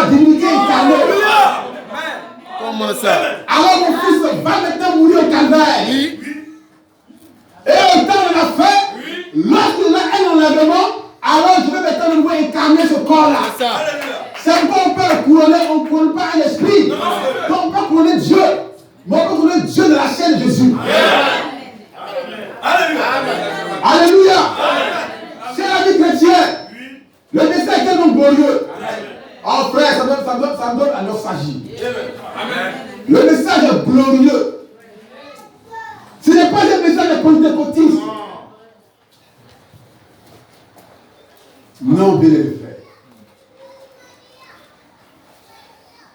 divinité incarnée. Comment ça? Alors mon fils va maintenant mourir au calvaire. Oui. Et autant on a fait, lorsqu'il a un enlèvement, alors je vais maintenant de nouveau incarner ce corps-là. C'est ça. C'est pourquoi on peut le couronner, on ne couronne pas un esprit. Donc on peut couronner Dieu. Mais on peut couronner Dieu de la chair de Jésus. Alléluia. C'est la vie chrétienne. Le message est tellement glorieux. Oh frère, ça me donne la nostalgie. Le message est glorieux. Ce n'est pas un message de pentecôtiste. Non, bien les frères.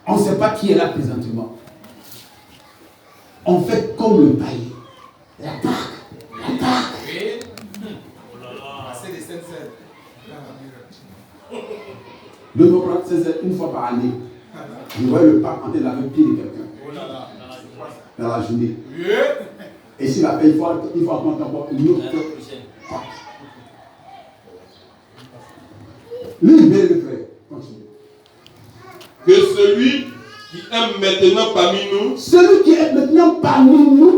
On ne sait pas qui est là présentement. On fait comme le païen. L'attaque. Le pape, c'est une fois par année. Je vois le pape entrer dans le pied de quelqu'un. Dans la journée. Et s'il a fait, il faut augmenter encore une autre. Libérez le frère. Continue. Que celui qui est maintenant parmi nous, celui qui est maintenant parmi nous,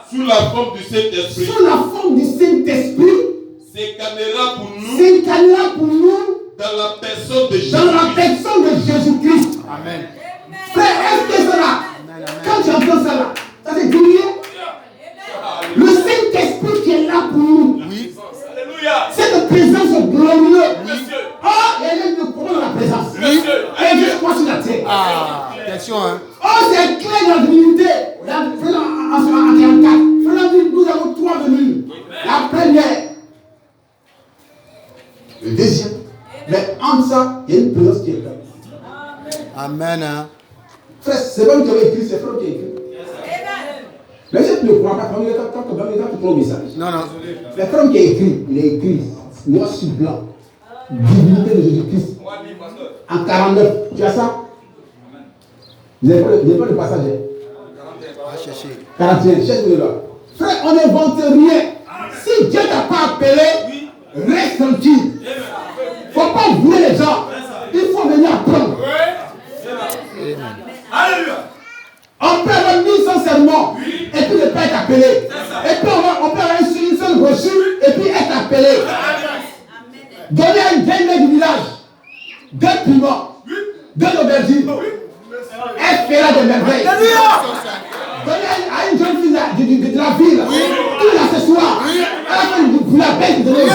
sous la forme du Saint-Esprit, s'incarnera pour nous, dans la personne de Jésus-Christ. Amen. Frère, est-ce que ça là, quand tu entends ça là, ça te dit rien? Le Saint-Esprit qui est là pour nous. Oui. Cette présence glorieuse. Oh, il y a une couronne dans la présence. Oui. Elle est quoi sur la terre? Ah, attention, hein. Oh, c'est clair dans la divinité. En 44. Nous avons trois venus. La première. Le deuxième. Mais entre ça, il y a une présence qui est là. Amen. Hein. Frère, c'est pas lui qui a écrit, c'est Frère qui a écrit. Mais je ne le crois pas, quand tu prends le message. Non, non. Le Frère qui a écrit, il a écrit noir sur blanc. Divinité de Jésus-Christ. En 49. Tu as ça? Vous n'avez pas le passage. Va chercher. 41, cherche-le là. Frère, on n'invente rien. Si Dieu t'a pas appelé, reste tranquille. Il ne faut pas vouloir les gens. Il faut venir apprendre. Alléluia. On peut avoir 1100 serments et puis ne pas être appelé. Et puis on peut avoir une seule brochure et puis être appelé. Donner à une vieille mère du village 2 piments, 2 aubergines. Elle fera des merveilles. Donner à une jeune fille de la ville tout l'accessoire. Vous la paix de donner aux gens.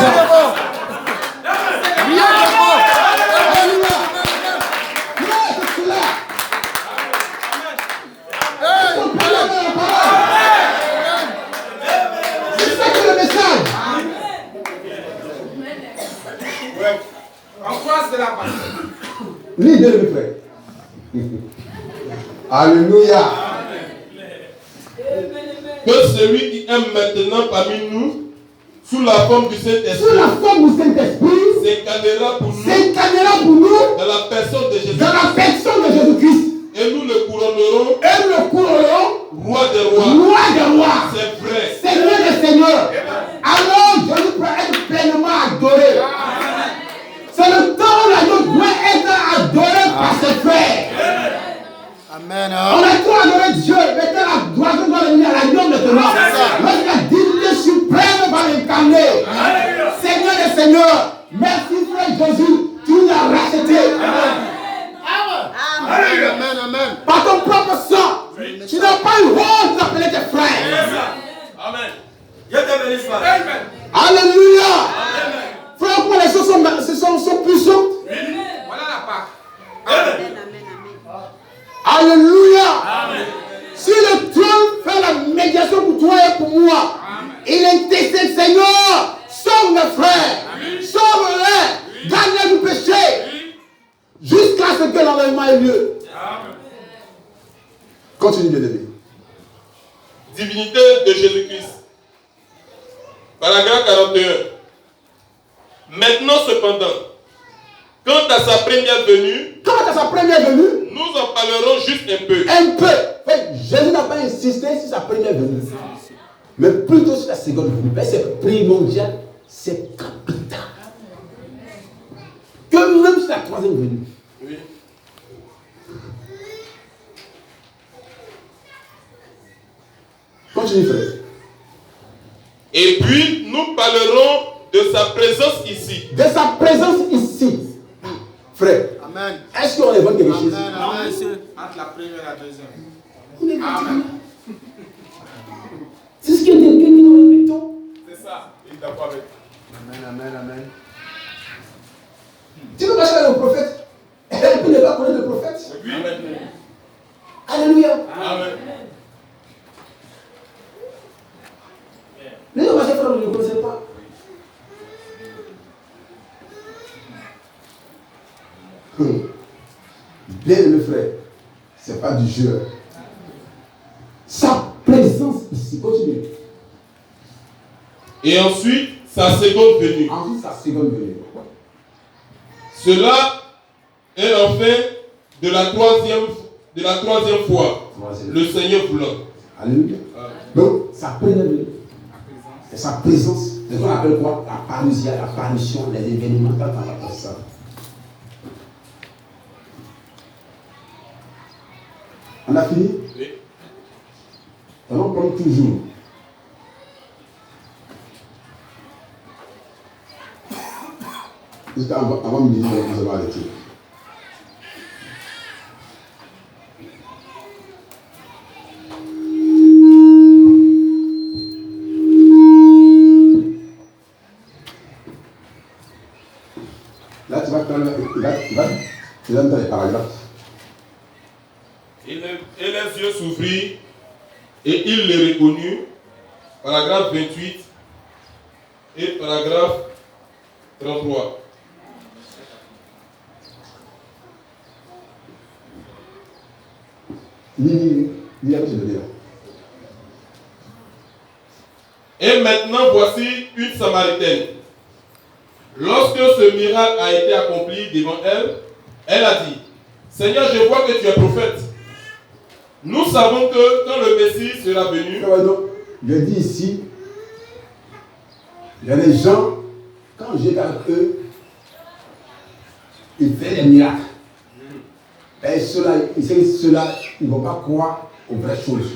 Libère le frère. Alléluia. que celui qui est maintenant parmi nous, sous la forme du Saint-Esprit, s'incarnera pour nous, dans la personne de Jésus-Christ. Et nous le couronnerons, roi des rois. C'est vrai. Seigneur des seigneurs. Alors Jésus peut être pleinement adoré. C'est le temps où l'agneau doit être adoré par ses frères. Amen. On a trop adoré Dieu. Maintenant la gloire doit venir à l'agneau maintenant. Lorsque la divinité suprême va l'incarner. Seigneur des seigneurs. Merci frère Jésus. Tu nous as racheté. Amen. Par ton propre sang. Tu n'as pas eu honte d'appeler tes frères. Amen. Alléluia. Frère, pour les choses sont puissantes. Voilà la Pâque. Alléluia. Si le trône fait la médiation pour toi et pour moi, il intercède, Seigneur, sauve mes frères, sauve-les, garde-les du péché, jusqu'à ce que l'enlèvement ait lieu. Continue de lever. Divinité de Jésus-Christ. Paragraphe 41. Maintenant cependant, quant à sa première venue, nous en parlerons juste un peu. Jésus n'a pas insisté sur sa première venue, mais plutôt sur la seconde venue. C'est primordial, c'est capital. Que même sur la troisième venue. Oui. Continue, frère. Et puis, nous parlerons de sa présence ici. De sa présence ici. Frère. Amen. Est-ce qu'on évoque quelque chose? Amen. Entre la première et la deuxième. On est fatigué. C'est ce que nous répétons. C'est ça. Il est d'accord avec. Amen. Tu peux marcher avec le prophète. Elle peut ne pas connaître le prophète. Oui. Amen. Alléluia. Amen. Les gens marchaient frère, ne le connaissaient pas. Bien le frère, c'est pas du jeu. Sa présence ici, continue. Et ensuite, sa seconde venue. Ensuite, sa seconde venue. Cela est en fait de la troisième fois. Le Seigneur voulant. Alléluia. Donc, sa première venue. Et sa présence, c'est ce qu'on appelle quoi? L'apparition, les événements, quand on appelle ça. On a fini? Oui. On en prend toujours. Avant de me dire, nous allons arrêter. Là, tu vas tu vas dans les paragraphes. Et les yeux s'ouvrirent et il les reconnut. Paragraphe 28 et paragraphe 33. Lis avec ce là. Et maintenant, voici une Samaritaine. Lorsque ce miracle a été accompli devant elle, elle a dit, Seigneur, je vois que tu es prophète. Nous savons que quand le Messie sera venu... Je dis ici, il y a des gens, quand j'étais avec eux, ils font des miracles. Et ceux-là, ils ne vont pas croire aux vraies choses.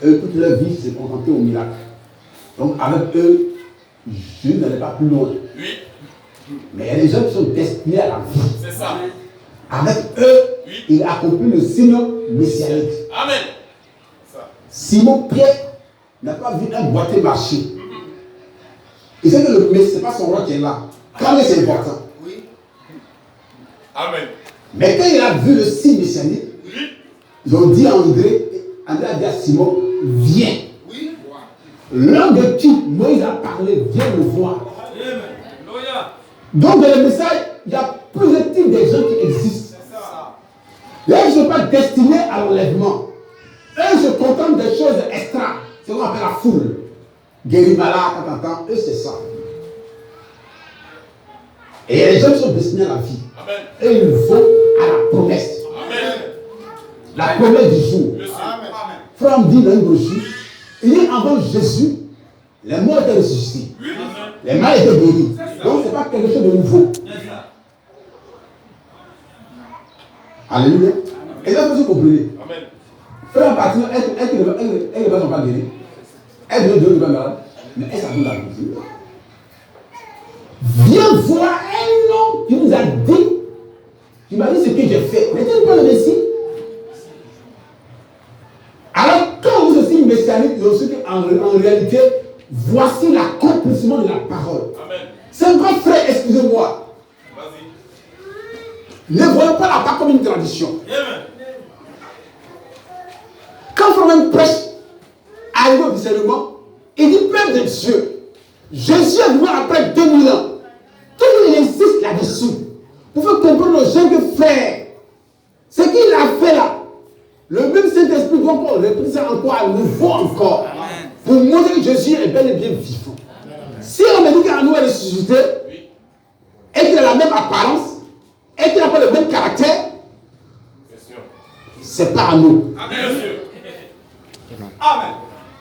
Eux, toute leur vie, c'est concentré au miracle. Donc avec eux, je n'allais pas plus loin. Oui. Mais il y a des gens qui sont destinés à la vie. C'est ça. Avec eux, Oui. il a accompli le signe messianique. Amen. Ça. Simon-Pierre n'a pas vu un boîtier marcher. Il sait que le Messie, ce n'est pas son roi qui est là. Quand même, c'est important. Oui. Amen. Mais quand il a vu le signe messianique, Oui. ils ont dit à André a dit à Simon, viens. Oui. L'homme de qui Moïse a parlé, viens le voir. Donc dans le message, il y a plusieurs types de gens qui existent. Les gens ne sont pas destinés à l'enlèvement. Eux se contentent des choses extra. C'est ce qu'on appelle la foule. Guérimala, eux c'est ça. Et il y a des gens qui sont destinés à la vie. Amen. Et ils vont à la promesse. Amen. La promesse du jour. Amen. Frère me dit dans une brochure, il dit avant Jésus, les morts étaient ressuscités. Les malades étaient guéris. Donc ce n'est pas quelque chose de nouveau. Alléluia. Et là, vous comprenez. Amen. Frère bâtiment, elle ne va pas guérir. Elle ne va pas malade. Mais elle s'appelle la vie. Viens voir un homme qui nous a dit, qui m'a dit ce que j'ai fait. N'est-il pas le Messie? Alors, quand vous aussi messianique, vous aussi en réalité, voici l'accomplissement de la parole. Amen. C'est un grand frère, excusez-moi. Vas-y. Ne voyons pas la part comme une tradition. Amen. Quand Frère prêche, arrive au discernement, il dit peuple de Dieu, Jésus est venu après 2000 ans. Tout le monde insiste là-dessus. Pour faire comprendre aux gens que frère, ce qu'il a fait là, le même Saint-Esprit doit encore répéter ça encore à nouveau encore. Amen. Pour montrer que Jésus est bel et bien vivant. Si on me dit qu'un nous est ressuscité, et qu'il a la même apparence, et qu'il n'a pas le même caractère, c'est pas à nous. Amen. Amen.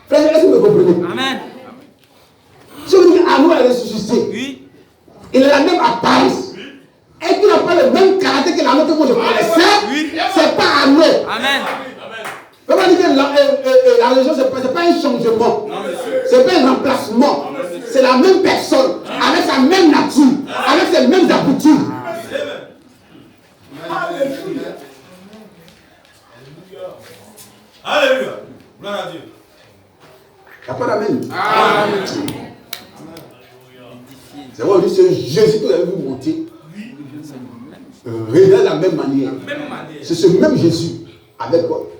Frère, est-ce que vous me comprenez? Amen. Si on dit qu'un nous est ressuscité, Oui. il a la même apparence, et qu'il n'a pas le même caractère que la nôtre que moi je connaissais, Oui. c'est pas à nous. Amen. On va dire que la religion, ce n'est pas un changement. Ce n'est pas un remplacement. C'est la même personne, avec sa même nature, avec ses mêmes habitudes. Alléluia. Alléluia. Gloire à Dieu. Il n'y a pas d'amen. Amen. C'est vrai, aujourd'hui, c'est Jésus que vous avez vu monter. Réellement de la même manière. C'est ce même Jésus. Avec quoi?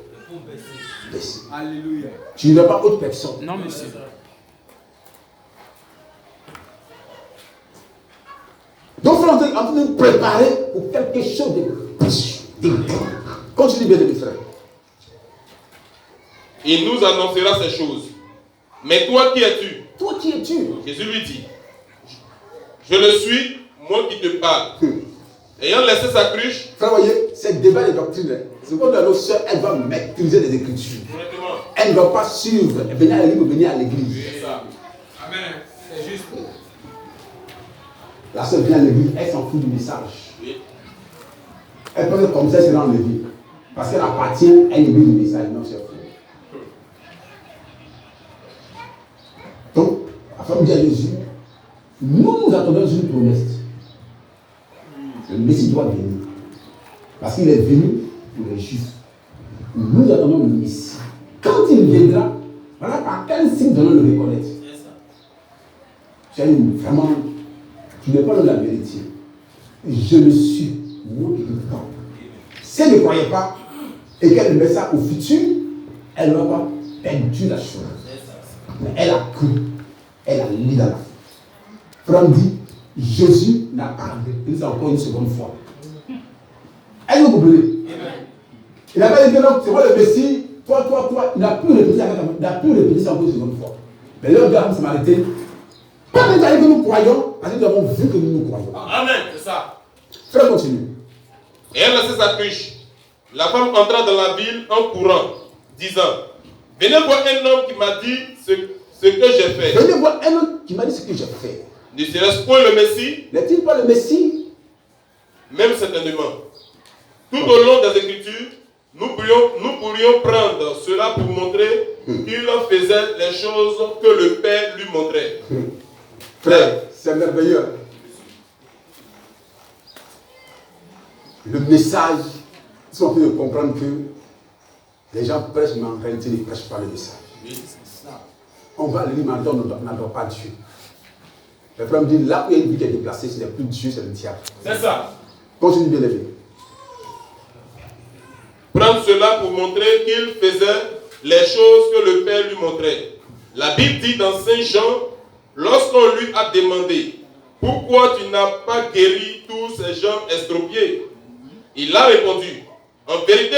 Baissé. Alléluia. Tu ne veux pas autre personne. Non, monsieur. Donc, frère, on est en train de nous préparer pour quelque chose de grand. Continue bien, mes frères. Il nous annoncera ces choses. Mais toi, qui es-tu? Toi, qui es-tu? Jésus lui dit, je le suis, moi qui te parle. Ayant laissé sa cruche, Frère, voyez, c'est débat de doctrine. C'est comme notre soeur, elle va maîtriser les Écritures. Elle ne va pas suivre, venir à l'église ou venir à l'église. c'est ça. Amen. C'est juste. La soeur vient à l'église, elle s'en fout du message. Oui. Elle pense que comme ça, c'est dans l'église. Parce qu'elle appartient à l'église du message. Non, c'est faux. Donc, la femme dit à Jésus, nous attendons une promesse. Le Messie doit venir. Parce qu'il est venu pour les Juifs. Nous attendons le Messie. Quand il viendra, voilà par quel signe nous allons le reconnaître. Vraiment, tu n'es pas dans la vérité. Je le suis. Moi qui te parle. Si elle ne croyait pas et qu'elle met ça au futur, elle n'aura pas perdu la chose. Mais elle a cru. Elle a lu dans la foi. Frère dit, Jésus n'a pas répété ça encore une seconde fois. Est-ce que vous comprenez? Il n'a pas dit que non, c'est moi le Messie, toi. Il n'a plus répété ça encore une seconde fois. Mais l'heure de la femme samaritaine, pas déjà que nous croyons, parce que nous avons vu que nous croyons. Amen, c'est ça. Frère, continue. Et elle laissait sa cruche. La femme entra dans la ville en courant, disant, venez voir un homme qui m'a dit ce que j'ai fait. Venez voir un homme qui m'a dit ce que j'ai fait. Ne serait-ce point le Messie? N'est-il pas le Messie? Même certainement. Tout au long des Écritures, nous pourrions prendre cela pour montrer qu'il faisait les choses que le Père lui montrait. Frère, c'est merveilleux. Le message, ils sont en train de comprendre que les gens prêchent, mais en réalité, ils ne prêchent pas le message. On va à l'église, mais on n'adore pas Dieu. Le frère me dit, là où il y a une vie qui est déplacée, ce n'est plus Dieu, c'est le diable. C'est ça. Continue bien aimé. Prendre cela pour montrer qu'il faisait les choses que le Père lui montrait. La Bible dit dans Saint Jean, lorsqu'on lui a demandé, pourquoi tu n'as pas guéri tous ces gens estropiés? Il a répondu, en vérité,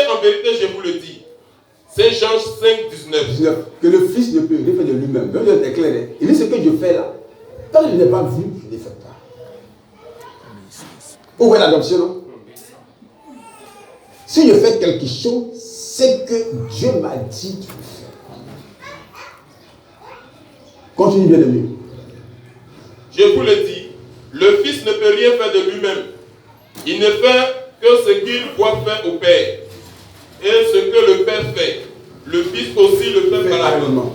je vous le dis. Saint Jean 5, 19. Que le Fils ne peut rien faire de lui-même. Donc, il est clair. Il dit ce que je fais là. Tant que je n'ai pas vu, je ne le fais pas. Vous voyez l'adoption, non? Si je fais quelque chose, c'est que Dieu m'a dit de le faire. Continue bien aimé. Je vous le dis, le Fils ne peut rien faire de lui-même. Il ne fait que ce qu'il voit faire au Père. Et ce que le Père fait, le Fils aussi le fait pareillement.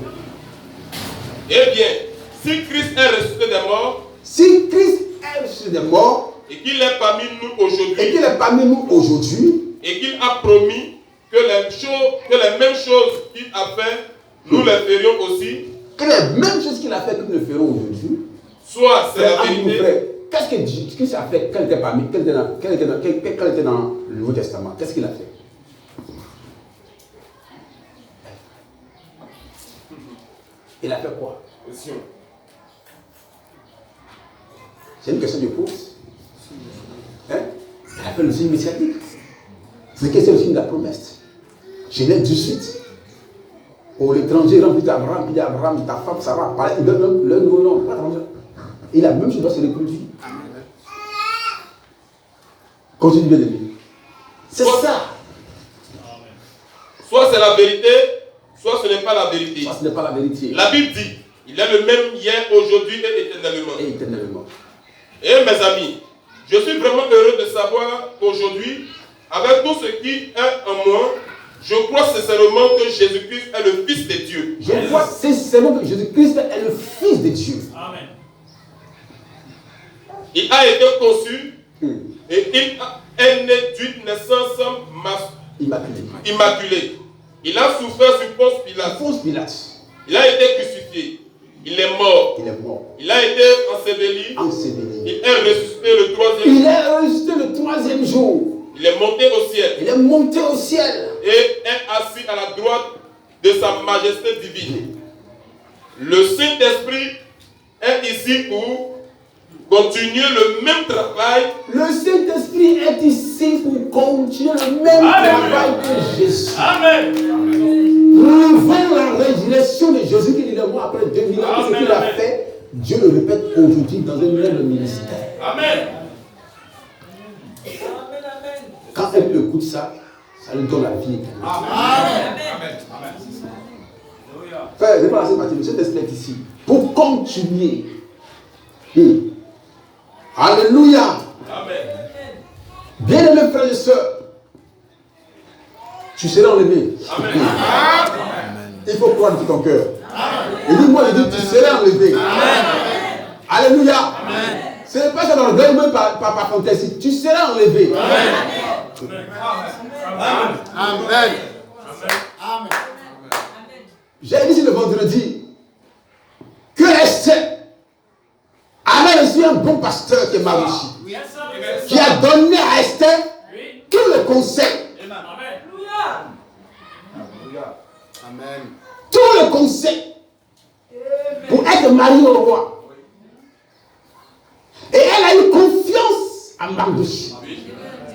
Eh bien, si Christ est ressuscité des morts, et qu'il est parmi nous aujourd'hui, et qu'il a promis que les mêmes choses qu'il a fait, nous les ferions aussi, que les mêmes choses qu'il a fait, que nous le ferons aujourd'hui, soit c'est la vérité. Qu'est-ce qu'il a fait quand il était dans le Nouveau Testament? Qu'est-ce qu'il a fait? Il a fait quoi? C'est une question de pose. Hein? Il a fait le signe messianique. C'est une question aussi de la promesse. Genèse 18. Pour l'étranger, rempli d'Abraham, ta femme Sarah, il donne le nouveau nom, pas étranger. Et la même chose doit se reproduire. Continue bien aimé. C'est ça. Soit c'est la vérité, soit ce n'est pas la vérité. Soit ce n'est pas la vérité. La Bible dit, il est le même hier, aujourd'hui et éternellement. Et éternellement. Et mes amis, je suis vraiment heureux de savoir qu'aujourd'hui, avec tout ce qui est en moi, Je crois sincèrement que Jésus-Christ est le Fils de Dieu. Je crois sincèrement que Jésus-Christ est le Fils de Dieu. Amen. Il a été conçu et il est né d'une naissance immaculée. Il a souffert sur Ponce Pilate. Il a été crucifié. Il est mort. Il a été enseveli. Il est ressuscité le troisième jour. Il est monté au ciel. Et est assis à la droite de sa majesté divine. Le Saint-Esprit est ici pour continuer le même travail. Le Saint-Esprit est ici pour continuer le même travail que Jésus. Amen. Avant la résurrection de Jésus, qui dit le mois après 2000 ans, ce qu'il a fait, Dieu le répète aujourd'hui dans un même ministère. Amen. Quand elle écoute ça, ça lui donne la vie. Amen. Frère, je vais passer Matthieu, le Saint-Esprit est ici pour continuer. Alléluia. Amen. Bien-aimés frères et sœurs, tu seras enlevé. Amen. Il faut croire de tout ton cœur. Et dis-moi, je dis, tu seras enlevé. Alléluia. Ce n'est pas ça d'orgueil, même par fantaisie. Tu seras enlevé. Amen. J'ai dit ici le vendredi que Esther avait reçu un bon pasteur qui est Marouchi, qui a donné à Esther tout le conseil. Amen. Tout le conseil pour être mariée au roi. Et elle a eu confiance en Mardochée.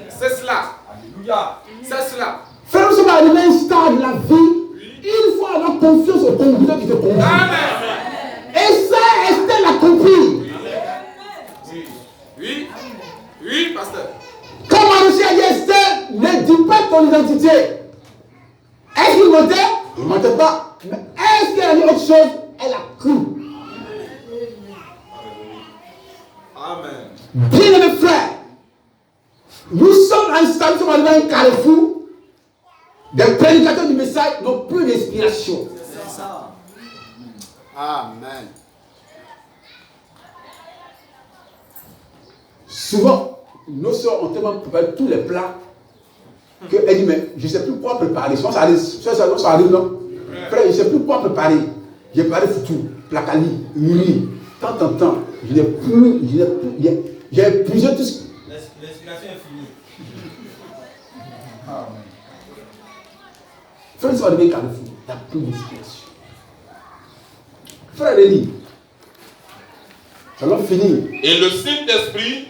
C'est cela. C'est cela. Frère, nous sommes arrivés à un stade de la vie. Il faut avoir confiance au conducteur qui te conduit. Et ça, Esther l'a compris. Oui, pasteur. Quand Mardochée a dit Esther, ne dis pas ton identité. Est-ce qu'il mentait? Il ne mentait pas. Mais est-ce qu'il a dit autre chose? Elle a cru. Amen. Bien-aimés frères, nous sommes à un stade, nous sommes arrivés à un carrefour. Des prédicateurs du message n'ont plus d'inspiration. Amen. Souvent, nos soeurs ont tellement préparé tous les plats qu'elle dit, mais je ne sais plus quoi préparer. Souvent, ça arrive, non? Frère, je ne sais plus quoi préparer. J'ai préparé foutu, placali, muni. Tant en temps, j'ai épuisé tout ce. L'inspiration est finie. Frère, ils sont arrivés à Carrefour, il n'y a plus d'inspiration. Frère Réli, nous allons finir. Et le Saint-Esprit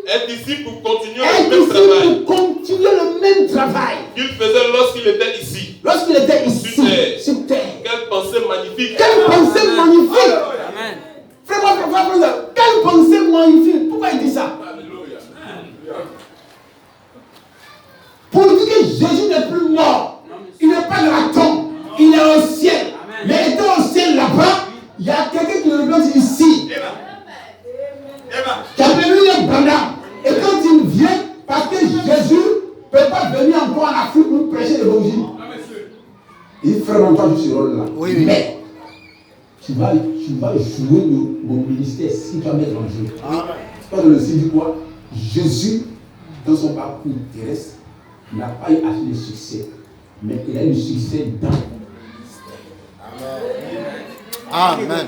est ici pour continuer le même travail qu'il faisait lorsqu'il était ici. Sur terre. Quelle pensée magnifique. Quelle pensée magnifique. Amen. Frère, quelle pensée magnifique. Pourquoi il dit ça? Pour dire que Jésus n'est plus mort. Il n'est pas dans la tombe. Il est au ciel. Mais étant au ciel là-bas, il y a quelqu'un qui le représente ici. Qui a prévenu un Branham. Et quand il vient, parce que Jésus ne peut pas venir encore en Afrique pour prêcher l'évangile. Il fera longtemps ce rôle-là. Oui. Mais tu vas jouer mon ministère si tu vas mettre en jeu. C'est pas dans le signe du quoi? Jésus, dans son parcours terrestre, n'a pas eu assez de succès. Mais il a eu du succès dans le ministère. Amen.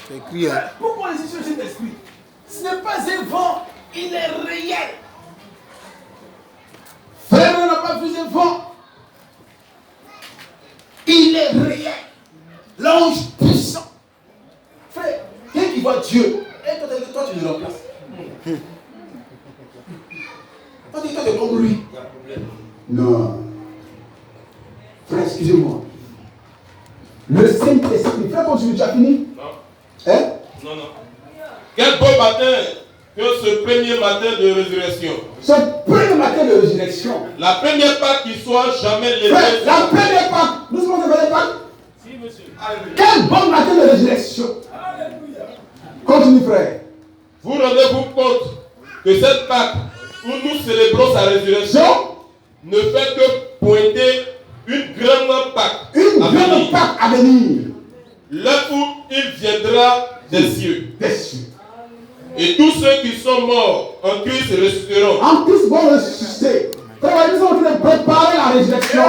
C'est écrit. Pourquoi on est sur cet esprit? Ce n'est pas un vent, il est réel. Frère, on n'a pas vu un vent. Il est réel. L'ange puissant. Frère, quelqu'un qui voit Dieu, et toi tu le remplaces. Toi tu es comme lui. Non. Frère, excusez-moi. Le Saint-Esprit. Frère, continue, tu as fini? Non. Hein? Non. Quel beau matin que ce premier matin de résurrection. Ce premier matin de résurrection. La première Pâque qui soit jamais levée. Frère, la première Pâque. Nous sommes en train de Pâque. Si, monsieur. Quel bon matin de résurrection. Continue, frère. Vous rendez-vous compte que cette Pâque où nous célébrons sa résurrection ne fait que pointer une grande Pâque Une à grande venir. Pâque à venir. L'heure où il viendra des cieux. Des cieux. Et tous ceux qui sont morts en Christ ressusciteront. En plus, vont ressusciter. Quand ils sont en train de préparer la résurrection,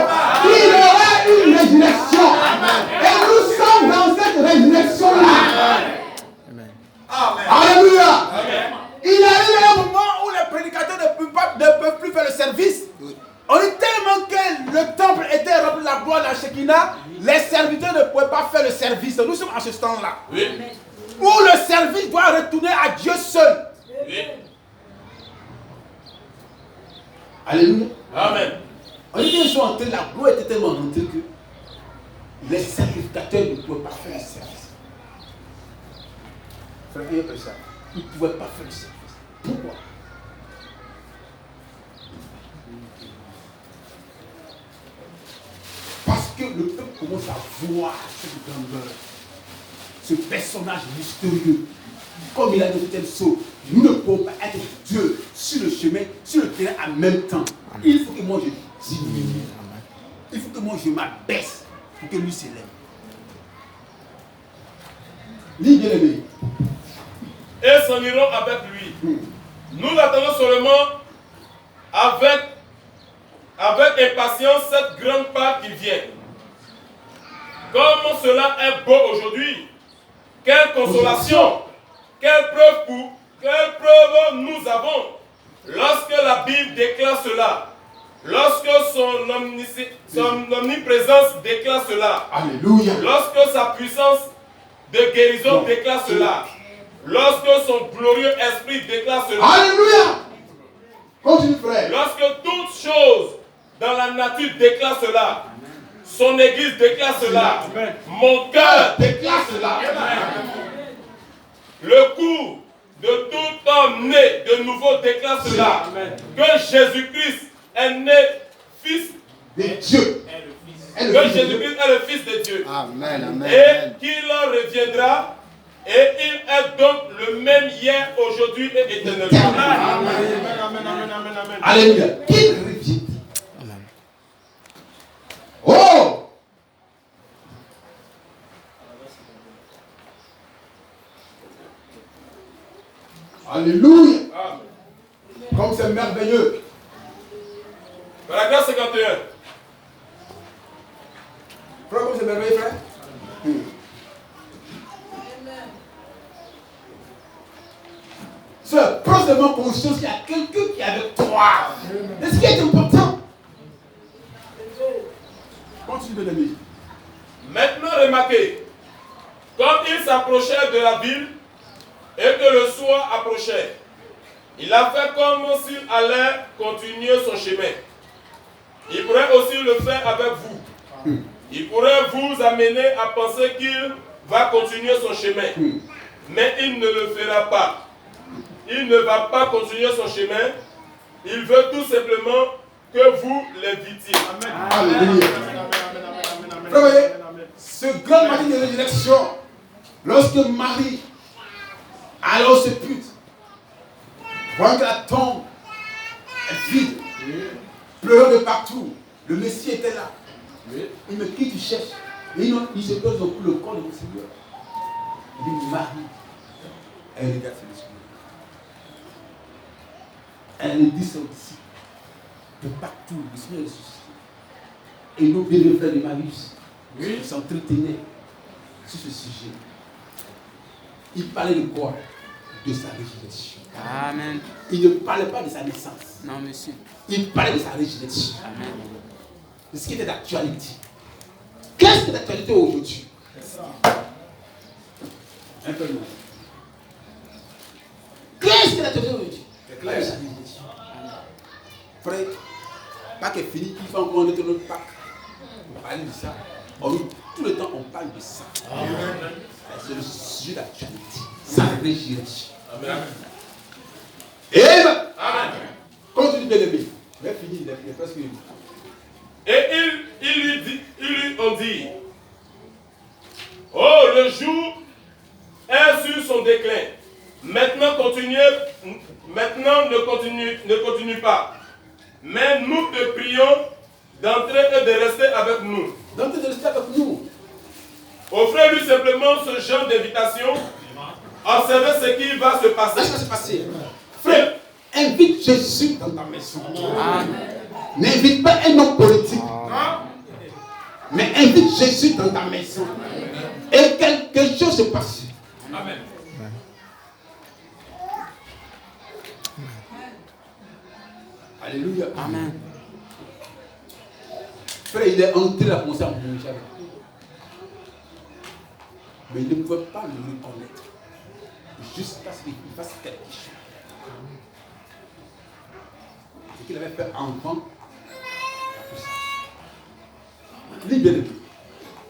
il y aura une résurrection. Et nous sommes dans cette résurrection-là. Alléluia. Il arrive un moment où les prédicateurs ne peuvent plus faire le service. On dit tellement que le temple était rempli de la gloire dans Shekinah, les serviteurs ne pouvaient pas faire le service. Nous sommes à ce temps-là. Oui. Où le service doit retourner à Dieu seul. Oui. Alléluia. Amen. On dit qu'ils sont entrés, la gloire était tellement rentrée que les sacrificateurs ne pouvaient pas faire le service. Frère, il y a ça. Ils ne pouvaient pas faire le service. Pourquoi? Parce que le peuple commence à voir cette grandeur, ce personnage mystérieux. Comme il a dit tel saut, nous ne pouvons pas être Dieu sur le chemin, sur le terrain en même temps. Il faut que moi je diminue. Il faut que moi je m'abaisse pour que lui s'élève. Lis bien aimé. Et s'en iront avec lui. Nous attendons seulement avec impatience cette grande part qui vient. Comme cela est beau aujourd'hui, quelle consolation, quelle preuve nous avons lorsque la Bible déclare cela, lorsque son omniprésence déclare cela, Alléluia. lorsque sa puissance de guérison déclare cela, lorsque son glorieux esprit déclare cela, Alléluia. Continue frère. lorsque toute chose dans la nature déclare cela, son église déclare cela, mon cœur déclare cela. Le cours de tout homme né de nouveau déclare cela, que Jésus-Christ est né fils De Dieu. que Jésus-Christ est le fils de Dieu. Amen, amen, Et amen. qu'il en reviendra, et il est donc le même hier, aujourd'hui et éternellement. Alléluia. Qu'il revienne. Oh! Alléluia. Comme c'est merveilleux. Paragraphe 51. Frère, comme c'est merveilleux, frère. Sœur, prends seulement conscience qu'il y a quelqu'un qui est avec toi. C'est ce qui est important. Continue, bien aimé. Maintenant, remarquez, comme il s'approchait de la ville et que le soir approchait, il a fait comme s'il allait continuer son chemin. Il pourrait aussi le faire avec vous. Il pourrait vous amener à penser qu'il va continuer son chemin. Mais il ne le fera pas. Il ne va pas continuer son chemin. Il veut tout simplement que vous l'invitiez. Alléluia. Vous voyez, ce grand matin de résurrection, lorsque Marie allait au sépulcre, voyant que la tombe est vide, pleurant de partout, le Messie était là. Il me dit, tu cherches. Et il se pose pour le corps de mon Seigneur. Il dit, Marie, elle regarde ses disciples. Elle dit ça aussi. De partout, le Seigneur est ressuscité. Et nos deux frères de Marius, ils s'entretenaient sur ce sujet. Il parlait de quoi? De sa résurrection. Amen. Il ne parlait pas de sa naissance. Non, monsieur. Il parlait de sa résurrection. Amen. C'est ce qui était d'actualité. Qu'est-ce qui est d'actualité aujourd'hui? Un peu moins. Qu'est-ce qui est d'actualité aujourd'hui? Sa résurrection. Frère, Pâques est fini, il faut encore mettre notre Pâques. On parle de ça. Tout le temps, on parle de ça. C'est le sujet d'actualité. Sa résurrection. Amen. Amen. Continue bien aimé. Je vais finir, il est presque fini. Et ils lui ont dit, oh, le jour est sur son déclin. Maintenant maintenant ne continue pas. Mais nous te prions d'entrer et de rester avec nous. D'entrer et de rester avec nous. Offrez-lui simplement ce genre d'invitation. Observez ce qui va se passer. Qu'est-ce qui va se passer? Frère, invite Jésus dans ta maison. N'invite pas un homme politique. Mais invite Jésus dans ta maison. Et quelque chose se passe. Amen. Alléluia. Amen. Frère, il est entré à commencer à manger avec nous. Mais il ne pouvait pas le reconnaître. Jusqu'à ce qu'il fasse quelque chose. Ce qu'il avait fait enfant. Libéré.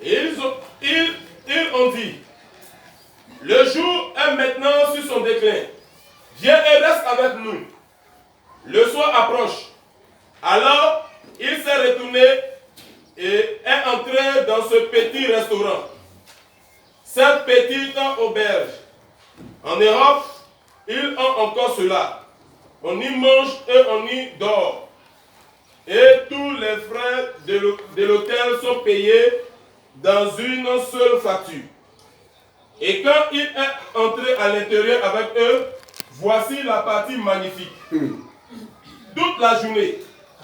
Ils ont dit, le jour est maintenant sur son déclin. Viens et reste avec nous. Le soir approche. Alors, il s'est retourné et est entré dans ce petit restaurant. Cette petite auberge. En Europe, ils ont encore cela. On y mange et on y dort. Et tous les frais de l'hôtel sont payés dans une seule facture. Et quand il est entré à l'intérieur avec eux, voici la partie magnifique. Toute la journée,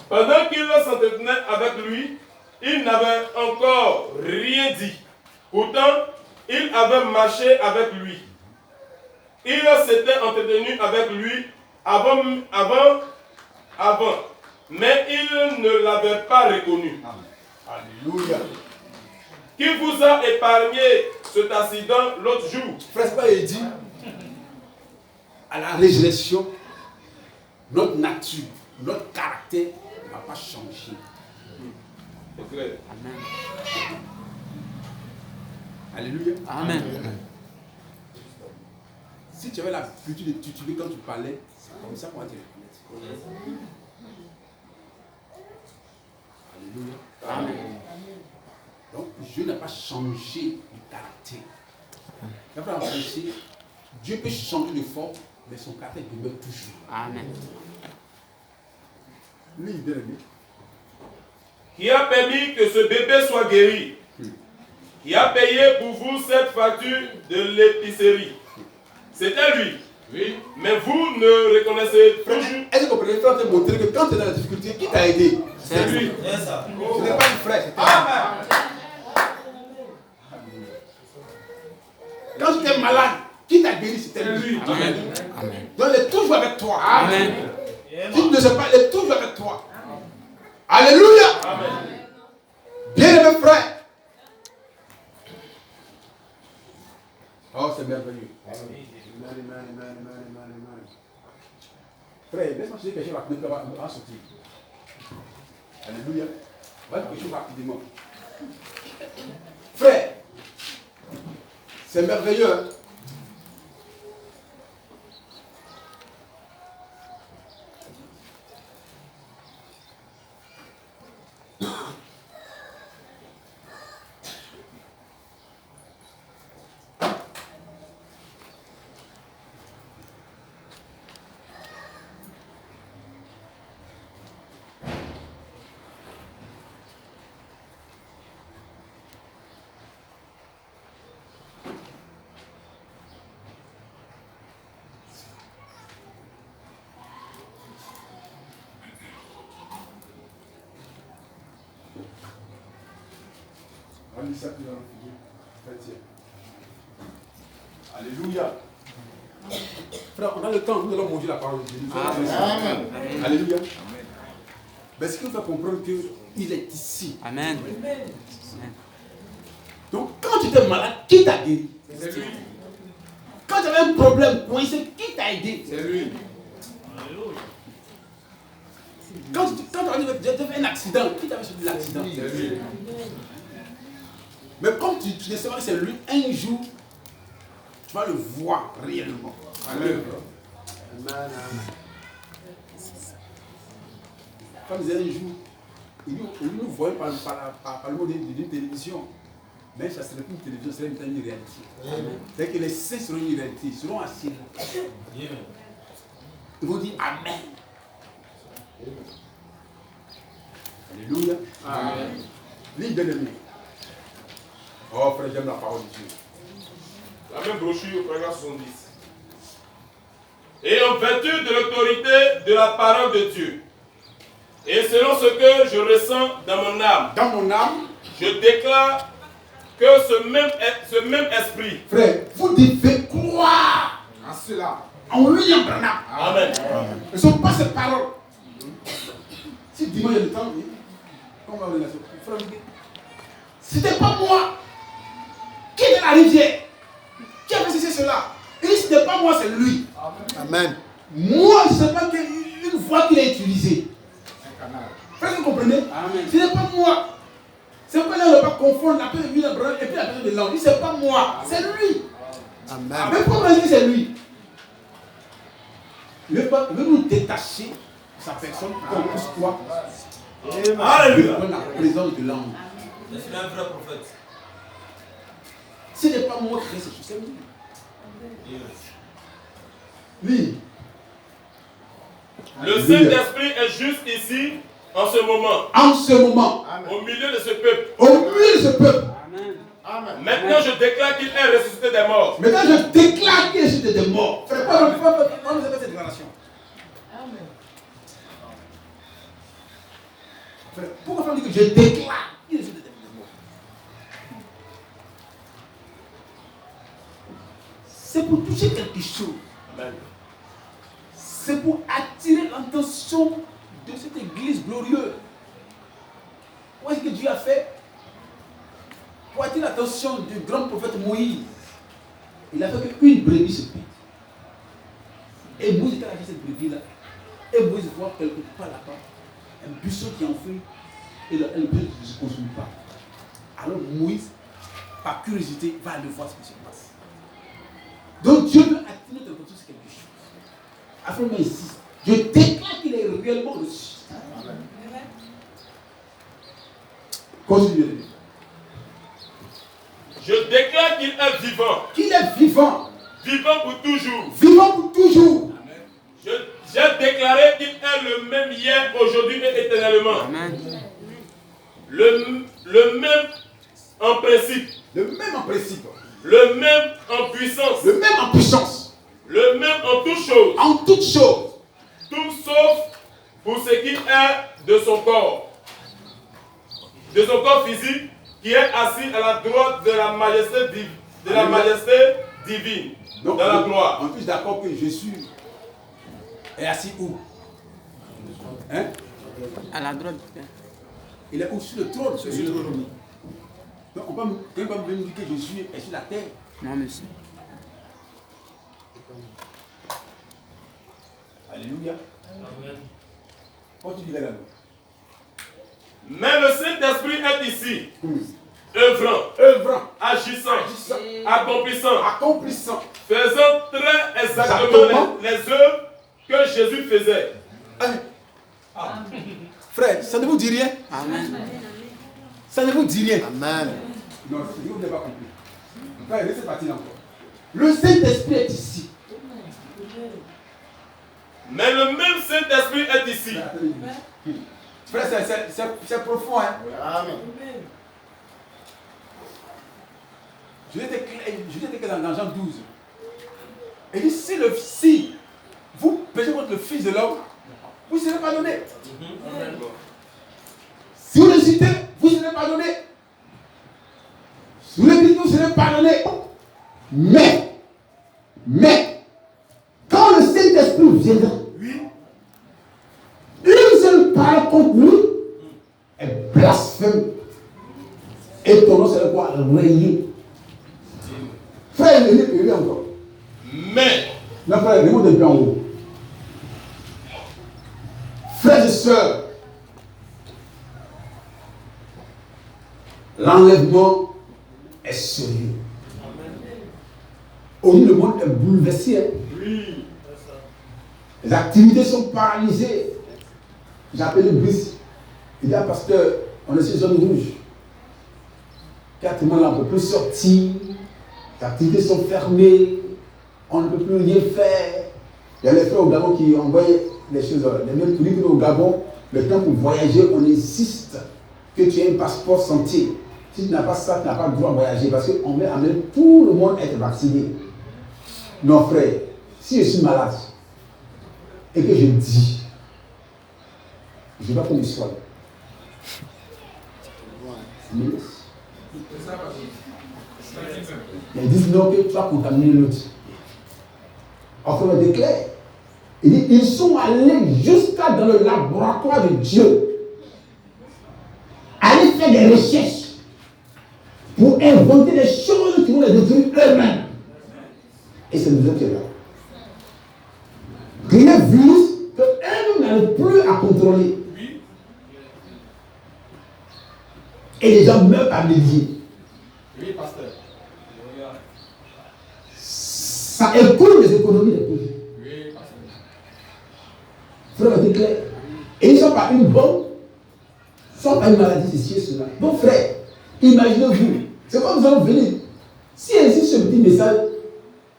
pendant qu'il s'entretenait avec lui, il n'avait encore rien dit. Pourtant, il avait marché avec lui. Il s'était entretenu avec lui avant, mais il ne l'avait pas reconnu. Alléluia. Qui vous a épargné cet accident l'autre jour? Frère, pas il dit, à la résurrection, notre nature, notre caractère ne va pas changer. C'est clair. Amen. Alléluia. Amen. Si tu avais l'habitude de tituber quand tu parlais, c'est comme ça qu'on va te reconnaître. Alléluia. Amen. Donc, Dieu n'a pas changé de caractère. Il va penser, Dieu peut changer de forme, mais son caractère demeure toujours. Amen. Lui, il est Qui a permis que ce bébé soit guéri? Qui a payé pour vous cette facture de l'épicerie? C'était lui. Oui. Mais vous ne reconnaissez toujours. Est-ce que vous comprenez? Frère, te montrer que quand tu es dans la difficulté, qui t'a aidé? C'est lui. C'est ça. Ce n'est pas une frère, c'est toi. Quand tu es malade, qui t'a guéri? C'était lui. Amen. Amen. Donc il est toujours avec toi. Amen. Si tu ne sais pas, il est toujours avec toi. Alléluia. Amen. Bien-aimé frère. Oh, c'est merveilleux. Frère, laisse-moi chercher quelque chose va sortir. Alléluia. Va quelque chose rapidement. Frère, c'est merveilleux. Hein? Alléluia. Frère, on a le temps, nous allons manger la parole de Dieu. Amen. Alléluia. Mais ce qui nous fait comprendre qu'il est ici. Amen. Donc, quand tu étais malade, qui t'a guéri? C'est lui. Quand tu avais un problème coincé, qui t'a aidé? C'est lui. Quand tu as fait un accident, qui t'a fait l'accident? C'est lui. Mais comme tu sais que c'est lui, un jour, tu vas le voir réellement. Amen. Amen. Comme disait un jour, il nous voyait par le mot d'une télévision. Mais ça serait plus une télévision, ça serait une réalité. C'est-à-dire que les saints seront une réalité, seront assis là. Ils vont dire Amen. Alléluia. Amen. Lis bien aimé. Oh frère, j'aime la parole de Dieu. La même brochure, paragraphe 70. Et en vertu de l'autorité de la parole de Dieu, et selon ce que je ressens dans mon âme, je déclare que ce même esprit. Frère, vous devez croire à cela. En William Branham. Amen. Ce ne sont pas ces paroles. Si dimanche il y a le temps, comment on va dire ça? C'était pas moi qui est dans la rivière, qui a fait ceci, cela. Il dit, ce n'est pas moi, c'est lui. Amen. Moi, je ne sais pas une voix qu'il a utilisée. Frère, vous comprenez? Amen. Ce n'est pas moi. C'est pourquoi on ne va pas confondre la paix de William Branham et puis la paix de l'ange. Ce n'est pas moi, c'est lui. Amen. Mais pourquoi dire que c'est lui? Il veut nous détacher de sa personne pour qu'on puisse croire. Alléluia. La présence de l'ange. Je suis un vrai prophète. Ce n'est pas moi qui ai ces choses, c'est lui. Lui. Le Saint-Esprit est juste ici, en ce moment. En ce moment. Au milieu de ce peuple. Au milieu de ce peuple. Amen. Maintenant, je déclare qu'il est ressuscité des morts. Maintenant, je déclare qu'il est ressuscité des morts. Frère, pourquoi vous avez cette déclaration? Frère, pourquoi vous dites que je déclare qu'il est ressuscité des morts? C'est pour toucher quelque chose. Amen. C'est pour attirer l'attention de cette église glorieuse. Qu'est-ce que Dieu a fait? Pour attirer l'attention du grand prophète Moïse. Il a fait qu'une brebis se pète. Et Moïse était allé cette brebis-là. Et Moïse voit quelque part là-bas un buisson qui est en feu. Et le buisson ne se consume pas. Alors Moïse, par curiosité, va aller voir ce qui se passe. Donc Dieu veut attirer notre attention sur quelque chose. Afin de insiste. Je déclare qu'il est réellement reçu. Continuez. Je déclare qu'il est vivant. Qu'il est vivant. Vivant pour toujours. Vivant pour toujours. J'ai déclaré qu'il est le même hier, aujourd'hui et éternellement. Amen. Le même en principe. Le même en principe. Le même en puissance. Le même en puissance. Le même en toutes choses. En toutes choses. Tout sauf pour ce qui est de son corps. De son corps physique qui est assis à la droite de la majesté divine. Donc, dans la gloire. En plus d'accord que Jésus est assis où? Hein? À la droite du Père. Il est au-dessus du trône. Sur le trône. Donc on peut pas me dire que Jésus est sur la terre. Non, monsieur. Alléluia. Continue là. Mais le Saint-Esprit est ici, œuvrant, agissant, accomplissant, faisant très exactement les œuvres que Jésus faisait. Frère, ça ne vous dit rien? Amen. Ça ne vous dit rien? Amen. Non, vous n'avez pas compris. Frère, laissez partir encore. Le Saint-Esprit est ici. Mais le même Saint-Esprit est ici. Frère, c'est profond, hein? Amen. Je l'étais dans Jean 12. Il dit, si vous péchez contre le Fils de l'homme, vous serez pardonné. Si vous le citez, vous serez pardonné. Si vous le dites, vous serez pardonné. Mais, quand le Saint-Esprit viendra, une seule parole contre lui est blasphème. Et ton nom sera quoi? Rayé. Frère, il est encore. Mais, non, frère, remontez bien en haut. Frères et sœurs, l'enlèvement est sérieux. Aujourd'hui, le monde est bouleversé. Hein? oui, Les activités sont paralysées. J'ai appelé Brice. Il dit, ah, pasteur, on est sur zone rouge. 4 mois là, on ne peut plus sortir. Les activités sont fermées. On ne peut plus rien faire. Il y a les frères au Gabon qui envoyaient les choses. Les mêmes pour dire qu'au Gabon, le temps pour voyager, on insiste que tu aies un passeport santé. Si tu n'as pas ça, tu n'as pas le droit de voyager parce qu'on veut amener tout le monde à être vacciné. Non, frère, si je suis malade et que je dis, je ne vais pas qu'on me soigne. Ils disent non, que tu vas contaminer l'autre. Enfin, on déclare. Il dit, ils sont allés jusqu'à dans le laboratoire de Dieu, aller faire des recherches pour inventer des choses qui vont les détruire eux-mêmes. Et c'est nous qui est là. Il y a un virus que eux n'arrivent plus à contrôler. Et les gens meurent par milliers. Oui, pasteur. Ça écoule les économies des pays. Oui, pasteur. Frère, c'est clair. Et ils sont par une bombe, sont par une maladie, ceci et cela. Donc, frère, imaginez-vous, c'est comme nous allons venir. Si il existe ce petit message,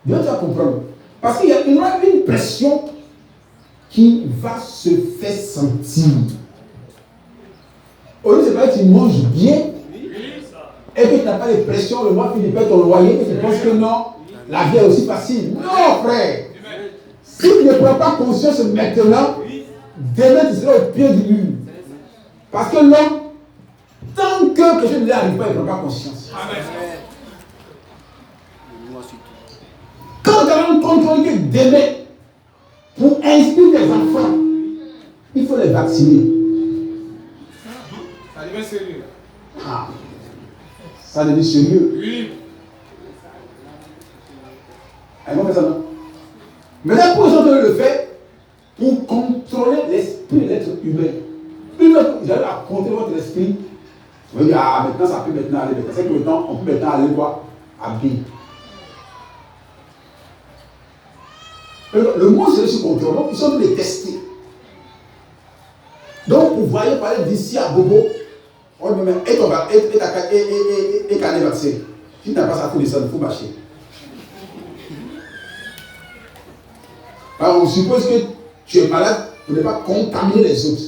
Dieu va comprendre. Parce qu'il y aura une pression qui va se faire sentir. Au lieu de pas que tu manges bien, et que tu n'as pas de pression, le mois finit par ton loyer, et tu penses que non, la vie est aussi facile. Non, frère. Si tu ne prends pas conscience maintenant, demain tu seras au pied du mur. Parce que l'homme, tant que quelque chose ne lui arrive pas, il ne prend pas conscience. Amen. Quand tu as un contrôle que demain, pour inspirer tes enfants, il faut les vacciner. Ça devient sérieux. Ah, ça devient sérieux. Oui. On fait ça, non? Maintenant, pour aujourd'hui le faire, pour contrôler l'esprit de l'être humain. Vous allez à contrôler votre esprit. Vous allez dire, ah, maintenant ça peut maintenant aller. C'est que maintenant, on peut maintenant aller quoi? À bien. Le monde c'est sous contrôle, donc ils sont tous les testés. Donc vous voyez parler d'ici à Bobo, on dit, et cané vaccin. Si tu n'as pas ça, il faut descendre, il faut marcher. Alors on suppose que tu es malade pour ne pas contaminer les autres.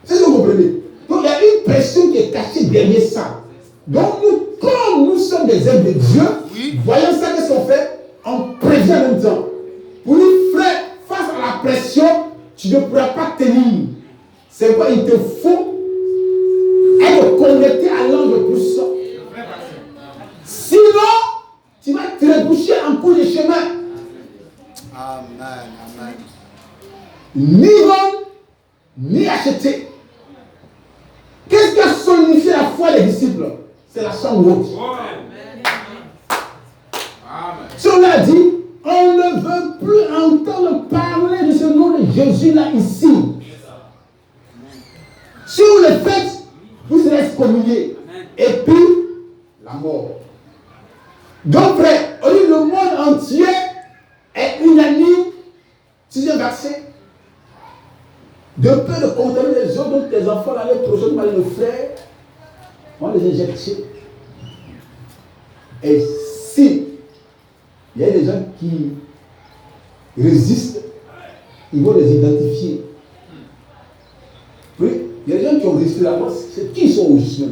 C'est ce que vous comprenez. Donc il y a une pression qui est cachée derrière ça. Donc nous, comme nous sommes des êtres de Dieu, voyons ça, qu'est-ce qu'on fait? On prévient en même temps. Pour dire, frère, face à la pression, tu ne pourras pas tenir. C'est quoi? Il te faut être connecté à l'ange puissant. Sinon, tu vas te reboucher en cours de chemin. Amen. Amen. Ni vendre, ni acheter. Qu'est-ce qui a solidifié la foi des disciples? C'est la chambre haute. Si on a dit, on ne veut plus entendre parler de ce nom de Jésus là, ici. Si vous le faites, vous serez excommuniés. Et puis, la mort. Donc, frère, au lieu le monde entier est unanime sur un vaccin. De peur de contaminer les autres, donc tes enfants, l'année prochaine, le frère, on les injecter. Et si il y a des gens qui résistent, ils vont les identifier. Oui, il y a des gens qui ont résisté là-bas, c'est qui sont au juste.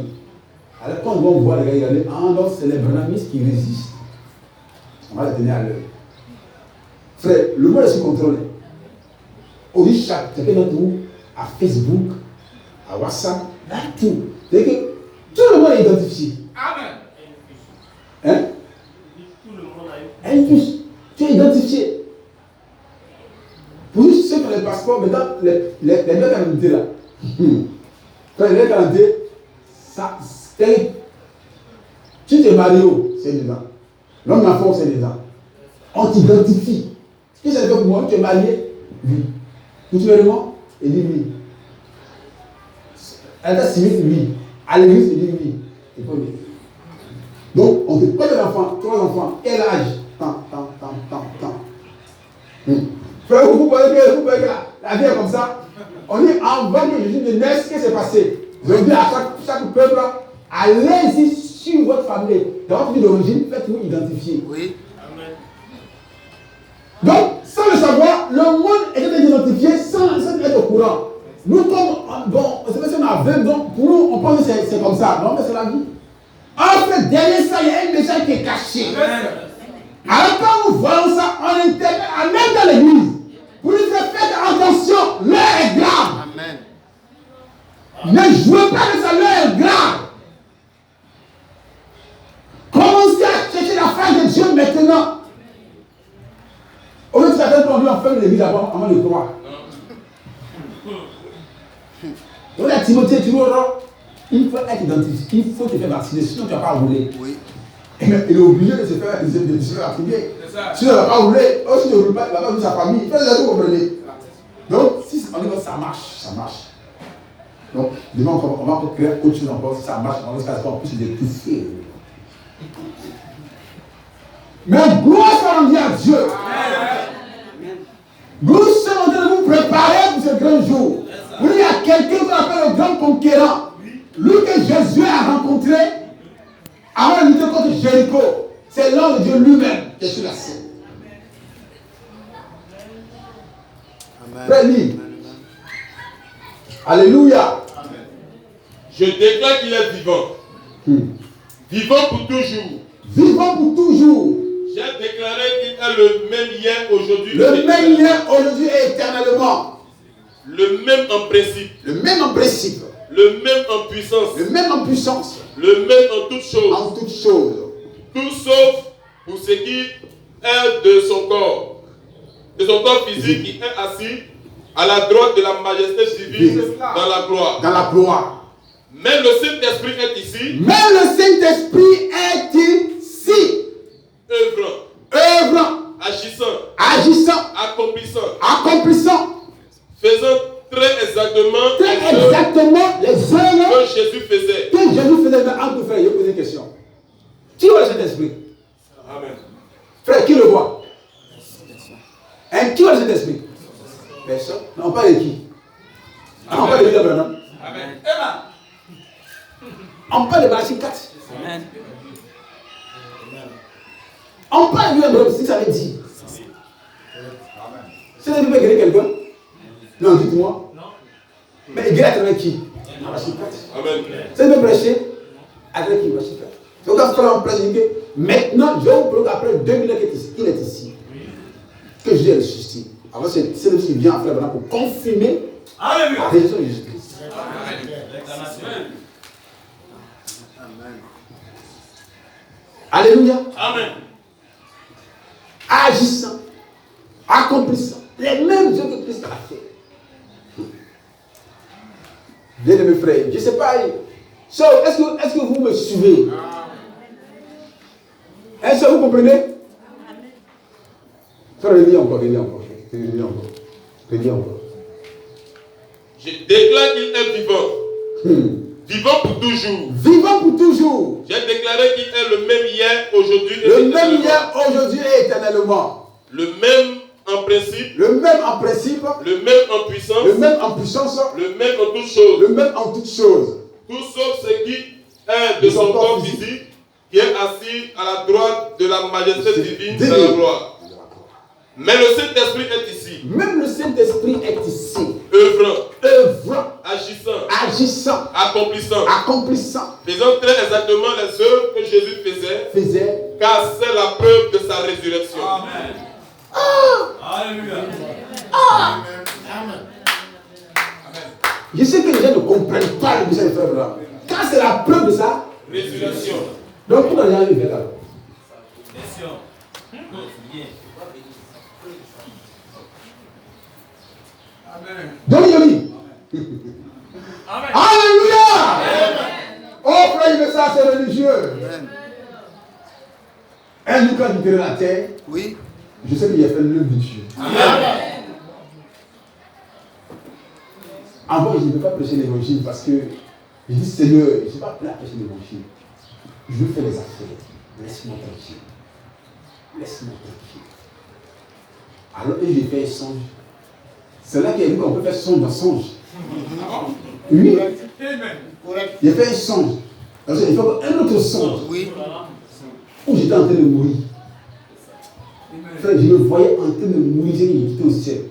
Alors quand on va voir les gars, ils disent, ah non, c'est les branamis qui résistent. On va les tenir à l'œil. Frère, le monde est sous contrôle. On dit chacun d'entre vous, à Facebook, à WhatsApp, à tout. C'est-à-dire que tout le monde est identifié. Amen. Hein? Tu es identifié. Pour ceux qui ont les passeports, maintenant, les deux calendriers là. Quand les deux calendriers, ça, c'est. Si tu es marié, c'est dedans. L'homme d'enfant, c'est dedans. On t'identifie. Qu'est-ce que ça veut dire pour moi? Tu es marié? Oui. Culturellement, il dit oui. À l'état civil, oui. À l'église, il dit oui. Il faut oui. Donc, on te prend des enfants, 3 enfants, quel âge? Tant. Frère, vous voyez que la vie est comme ça. On dit, avant que Jésus ne naisse, qu'est-ce qui s'est passé? Je dis à chaque peuple, allez-y sur votre famille. Dans votre vie d'origine, faites-vous identifier. Oui. Donc, sans le savoir, le monde était identifié sans être au courant. Nous, comme, bon, c'est parce qu'on a aveugle, donc pour nous, on pense que c'est comme ça. Non, mais c'est la vie. En fait, derrière ça, il y a un message qui est caché. Alors quand nous voyons ça, on intervient, même dans l'église, pour nous dire faites attention, l'heure est grave. Amen. Ne jouez pas de ça, l'heure est grave. Commencez à chercher la face de Dieu maintenant. Au lieu de faire qu'on lui en fait l'église avant de croire. Donc là, Timothée, tu vois, il faut être identifié, il faut te faire vacciner, sinon tu ne vas pas rouler. Oui. Il est obligé de se faire vacciner. Si tu ne vas pas rouler, si tu ne roules pas, il va pas vivre sa famille. Il fait des choses, vous comprenez. Donc, si on dit que ça marche, ça marche. Donc, demain, on va encore créer autre chose encore. Si ça marche, on va se faire en plus d'étouffer. Mais gloire soit rendue à Dieu. Nous sommes en train de vous préparer pour ce grand jour. Vous, il y a quelqu'un qu'on appelle le grand conquérant. Lui que Jésus a rencontré avant de lutter contre Jéricho. C'est l'homme de Dieu lui-même qui est sur la scène. Frère, lis. Alléluia. Je déclare qu'il est vivant. Vivant pour toujours. Vivant pour toujours. J'ai déclaré qu'il est le même hier, aujourd'hui. Le même hier, aujourd'hui et éternellement. Le même en principe. Le même en principe. Le même en puissance. Le même en puissance. Le même en toutes choses. En toutes choses. Tout sauf pour ce qui est de son corps. De son corps physique qui est assis à la droite de la majesté divine dans la gloire. Dans la gloire. Même le Saint-Esprit est ici. Même le Saint-Esprit est ici. Œuvrant. Agissant. Accomplissant. Faisant très exactement les œuvres que Jésus faisait. Que Jésus faisait. Mais entre frères, je vais poser une question. Qui voit le Saint-Esprit? Amen. Frère, qui le voit? Qui voit le Saint-Esprit? Personne. Non, on parle de qui? On parle de William Branham. Amen. On parle de Malachie 4. Amen. On parle de William Branham, si ça veut dire. Si vous pouvez guérir quelqu'un? Non, dites-moi. Mais il guérit à travers qui? Malachie 4. Amen. Si vous pouvez prêcher, à travers qui? Malachie 4. Donc quand on prêche, maintenant, je vous promets qu'après 2000 ans qu'il est ici. Que Jésus est ressuscité. Alors c'est le qui vient en frère Branham pour confirmer la résurrection de Jésus-Christ. Alléluia. Amen. Agissant, accomplissant les mêmes œuvres que Christ a fait. Bien aimés frères, je ne sais pas. So, est-ce que vous me suivez? Est-ce que vous comprenez? Frère, relis encore. Je déclare qu'il est vivant. Vivant pour toujours. Vivant pour toujours. J'ai déclaré qu'il est le même hier, aujourd'hui et Le éternellement. même hier, aujourd'hui et éternellement. Le même en principe. Le même en principe. Le même en puissance. Le même en puissance. Le même en toutes choses. Le même en toutes choses. Tout sauf ce qui est de son corps physique, qui est assis à la droite de la majesté divine dans la gloire. Mais le Saint-Esprit est ici. Même le Saint-Esprit est ici. Œuvrant. Agissant. Accomplissant. Faisant très exactement les œuvres que Jésus faisait. Car c'est la preuve de sa résurrection. Amen. Alléluia. Amen. Je sais que les gens ne comprennent pas le message de frère là. Car c'est la preuve de sa résurrection. Donc pourquoi les gens arrivent là? Donc je dis. Alléluia. Oh frère, mais ça c'est religieux. Un jour quand je la terre, Oui. je sais qu'il y a fait l'œuvre de Dieu. Avant, je ne veux pas prêcher l'évangile parce que je dis Seigneur, je ne suis pas prêt à prêcher l'évangile. Je veux faire les affaires. Laisse-moi tranquille. Laisse-moi tranquille. Alors que j'ai fait un songe. C'est là qu'il a dit qu'on peut faire songe dans songe. Oui. J'ai fait un songe. Alors, il faut un autre songe. Oui. Où j'étais en train de mourir. frère, je me voyais en train de mourir, j'ai quitté au ciel.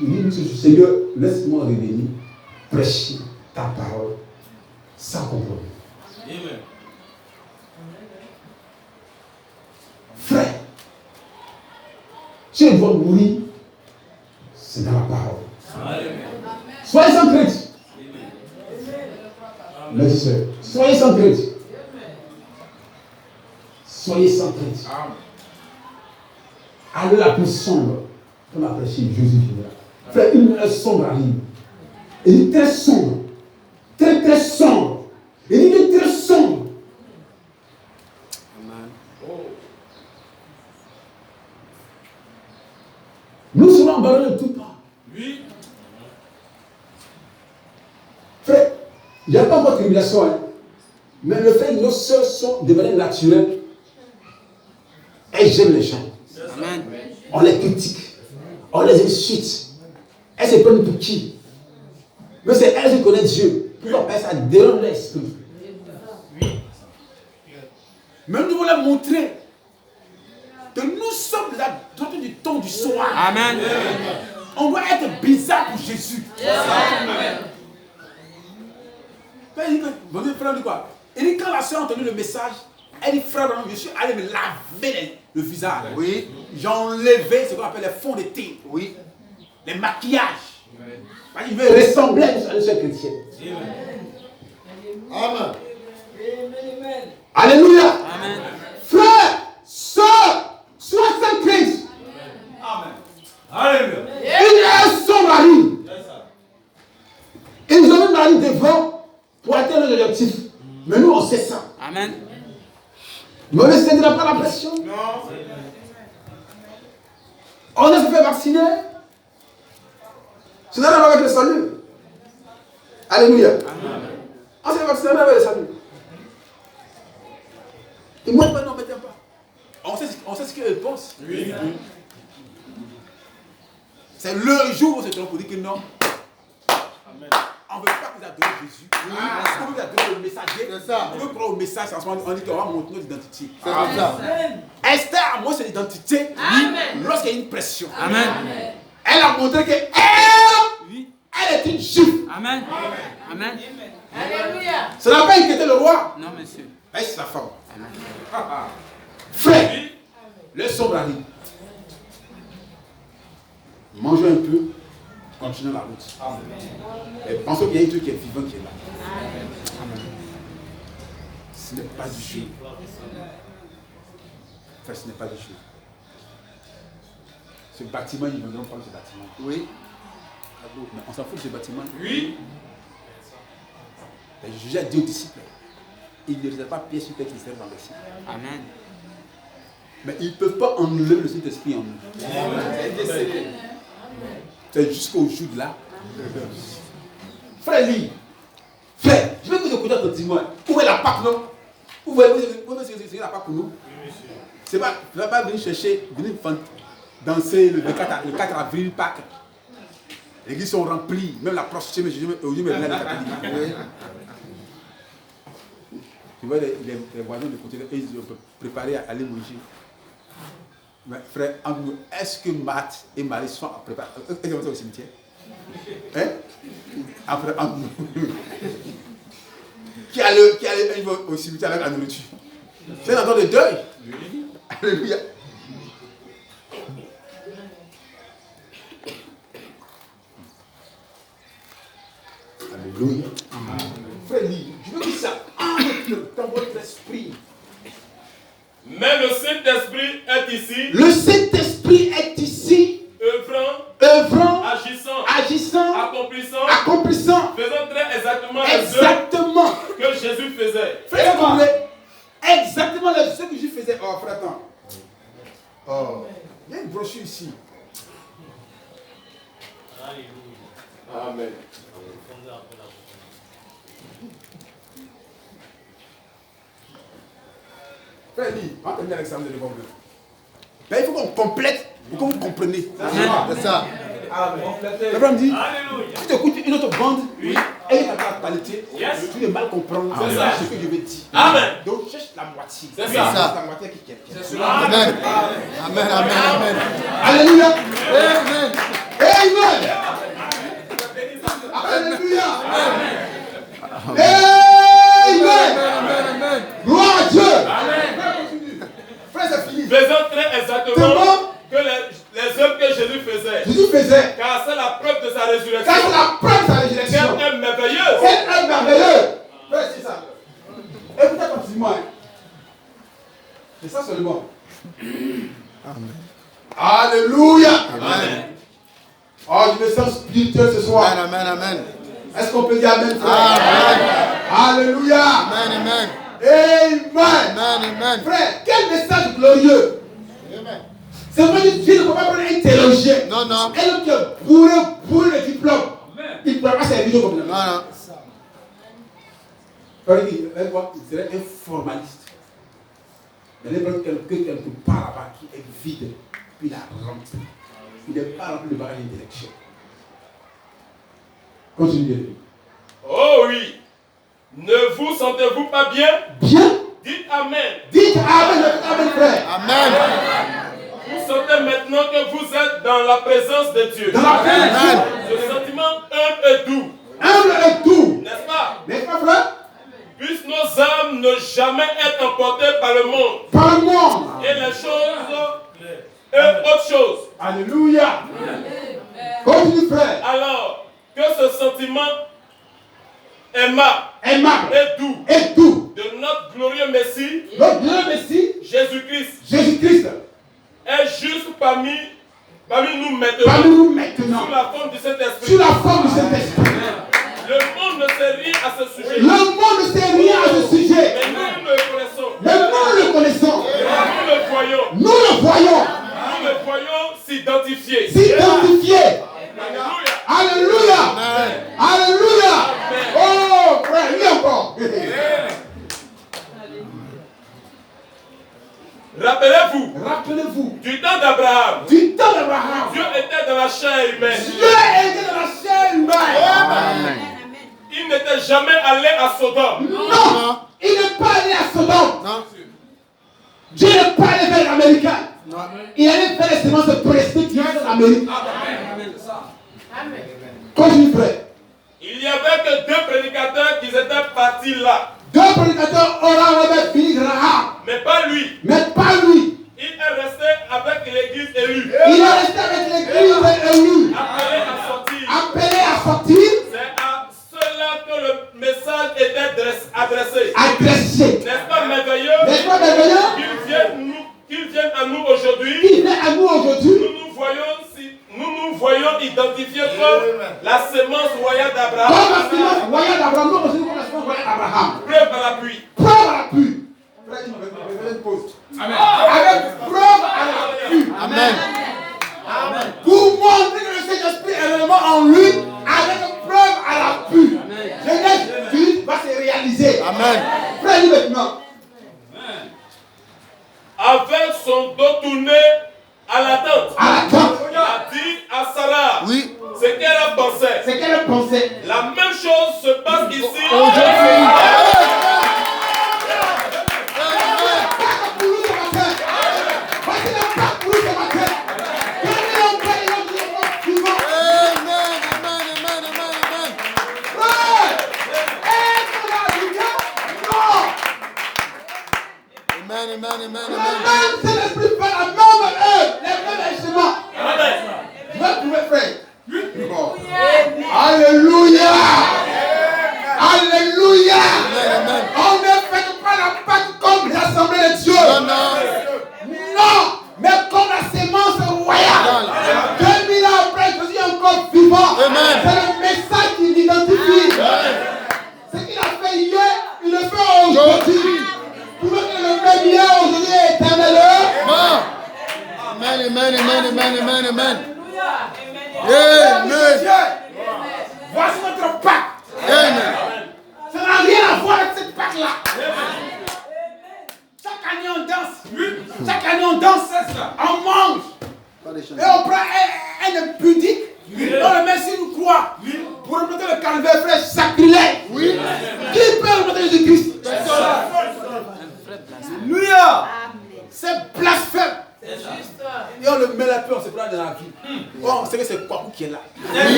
Je dis, Seigneur, laisse-moi revenir, prêcher ta parole sans compromis. Amen. Frère, si je dois mourir, c'est dans la parole. Amen. Soyez sans crainte. Merci, sœur. Soyez sans crainte. Soyez sans crainte. Allez la plus sombre. Comme a prêché Jésus viendra. Frère, une heure sombre arrive. Il est très sombre. Très, très sombre. Il est très sombre. Amen. Nous serons embarrassés de tout part. Oui. Frère, il n'y a pas encore de tribulation. Hein. Mais le fait que nos soeurs sont de manière naturelle, elles gênent les gens. Amen. On les critique. On les insulte. Elles se prennent pour qui? Mais c'est elles qui connaissent Dieu. Pourquoi? Parce que ça dérange l'esprit. Mais nous voulons leur montrer que nous sommes la droite du temps du soir. Amen. On doit être bizarre pour Jésus. Votre frère dit quoi? Il dit quand la soeur a entendu le message, elle dit frère, je suis allé me laver le visage. Oui. J'ai enlevé ce qu'on appelle les fonds de teint. Oui. Les maquillages. Parce qu'il veut ressembler à une soeur chrétienne. Amen. Alléluia. Amen. Frère, soeur, sois sans crainte. Amen. Alléluia. Il a son mari. Ils ont un mari devant pour atteindre l'objectif. Mais nous, on sait ça. Amen. Mais on ne cédera pas la pression. Non. On ne se fait vacciner. Ce n'a rien à voir avec le salut. Alléluia. On se fait vacciner avec le salut. Et moi, non, mettez pas. On sait ce qu'elle pense. Oui. C'est le jour où on se trompe pour dire que non. On ne veut pas vous adonner Jésus. Parce qu'on vous a donné le messager. C'est ça. On veut croire au message. On dit qu'on va montrer notre identité. C'est comme ça. Esther a montré son identité lorsqu'il y a une pression. Amen. Elle a montré qu'elle elle est une juive. Amen. Amen. Alléluia. Ça n'a pas inquiété le roi. Non, monsieur. Elle, c'est sa femme. Frère, le sombre arrive. Mangez un peu, continuez la route. Et pensez qu'il y a un truc qui est vivant qui est là. Ce n'est pas du jeu. Frère, ce n'est pas du jeu. Ce bâtiment, ils ne viendront pas de ce bâtiment. Oui. Mais on s'en fout de ce bâtiment. Oui. Et Jésus a dit aux disciples, ils ne réservent pas pièce sur terre qui servent dans le ciel. Amen. Mais ils ne peuvent pas enlever le Saint-Esprit en nous. C'est jusqu'au jour de là. Frère, lis. Frère, je vais vous écouter attentivement. Où est la Pâque, non? Où est la Pâque pour nous? C'est pas, tu ne vas pas venir chercher, venir danser le 4 avril, Pâques. Les églises sont remplies, même la prostituée, mais je me venais les catholiques. Tu vois les voisins de côté, ils sont préparés à aller manger. Mais frère, est-ce que Marthe et Marie sont préparés? Est-ce qu'ils vont au cimetière? Hein? Après, qui allait au cimetière avec la nourriture? C'est un temps de deuil. Alléluia. Alléluia. Frère, je veux que ça entre dans votre esprit. Mais le Saint-Esprit est ici, Le Saint-Esprit est ici, œuvrant, agissant, accomplissant, faisant très exactement ce que Jésus faisait. Frère, vous comprenez? Exactement ce que je faisais. Oh, frère, attends. Oh, il y a une brochure ici. Amen. Frère, lis, on va terminer l'examen de l'évangile. Mais il faut qu'on complète pour que vous compreniez. C'est ça. Le frère me dit, Alléluia. si tu écoutes une autre bande, elle est à ta qualité, Yes. tu vais mal comprendre C'est ça. ce que je vais dire. Amen. Donc cherche la moitié. C'est Oui, ça. cherche la moitié qui est quelqu'un. Amen. Amen, amen, amen. Alléluia. Amen. Amen. Alléluia. Amen. Amen. Gloire à Dieu. Frère, c'est fini. Faisons très exactement Comment que les œuvres que Jésus faisait. Jésus faisait. Car c'est la preuve de sa résurrection. Car c'est la preuve de sa Quelle résurrection. œuvre merveilleuse. C'est un merveilleux. Frère, c'est ça. Écoutez continuellement. Hein. C'est ça seulement. Amen. Alléluia. Amen. Oh, je me sens spirituel ce soir. Amen, amen. Est-ce qu'on peut dire Amen, frère? Amen. Alléluia. Amen, amen. Amen. Amen, amen. Frère, quel message glorieux. C'est vrai que Dieu ne peut pas prendre un théologien. Non, non. Un homme qui est bourré le diplôme. Il ne pourra pas servir comme ça. Non, non. Il serait un formaliste. Mais il prend quelqu'un qui part là-bas, qui est vide, puis il a rempli. Il n'est pas rempli de bagage d'intellection. Continuez. Oh oui. Ne vous sentez-vous pas bien? Bien. Dites Amen. Dites Amen, Amen, frère. Amen. Vous sentez maintenant que vous êtes dans la présence de Dieu. Dans la paix. Ce sentiment humble et doux. Humble et doux. N'est-ce pas? N'est-ce pas, frère? Puissent nos âmes ne jamais être emportées par le monde Par le monde. et les choses et autres choses. Alléluia. Continue, frère. Alors que ce sentiment aimable Aimable et doux et doux. de notre glorieux Messie, Notre bien Messie, Jésus-Christ, Jésus-Christ, est juste parmi nous maintenant, parmi nous maintenant, sous la forme du Saint-Esprit. sous la forme de cet esprit. Le monde ne sait rien à ce sujet. Le monde ne sait rien à ce sujet. Mais nous le connaissons. Mais nous le connaissons. Nous le voyons. Nous le voyons. Nous le voyons s'identifier. S'identifier. Alléluia. Alléluia. Amen. Alléluia. Oh, frère, lui encore. Rappelez-vous, Rappelez-vous, du temps d'Abraham, du temps d'Abraham, Dieu était dans la chair humaine. Dieu était dans la chair humaine. Amen. Il n'était jamais allé à Sodome. Non, il n'est pas allé à Sodome. Non. Dieu n'est pas allé vers l'Américain. Il allait faire les semences précédentes qui viennent de l'Amérique. Continue, frère. Il n'y avait que deux prédicateurs qui étaient partis là. Deux prédicateurs, Oran, Robert, Billy Graham. Mais pas lui. Mais pas lui. Il est resté avec l'église élue. Il est resté avec l'église élue. Appelé à sortir. Appelé à sortir. C'est à cela que le message était adressé. Adressé. N'est-ce pas merveilleux? N'est-ce pas merveilleux? Qu'ils viennent à nous aujourd'hui. Il vient à nous aujourd'hui. Nous nous voyons identifiés comme la sémence royale Comme la d'Abraham. semence royale d'Abraham. Nous aussi, comme la semence royale d'Abraham. Preuve à l'appui. Preuve à l'appui. Frère, il me fait une pause. Avec preuve à l'appui. Amen. Pour montrer que le Saint-Esprit est réellement en lui, avec preuve à l'appui. Genèse 8 va se réaliser. Amen. Frère, lui maintenant. Avec son dos tourné à la tente, À la tente. il a dit à Sarah Oui. ce qu'elle pensait. C'est qu'elle pensait. La même chose se passe ici. Aujourd'hui. Pour nous ce matin. Voici le pas pour nous ce matin. Prenez l'entrée et l'entrée suivant. Amen. Amen. Amen. Amen. Amen. Frère, est-ce qu'on a dit bien? Non. Amen. Amen. Amen. Le Amen. même Saint-Esprit fait la même œuvre, les mêmes instruments. Amen. Je vais trouver frère. Bon. Alléluia. Alléluia.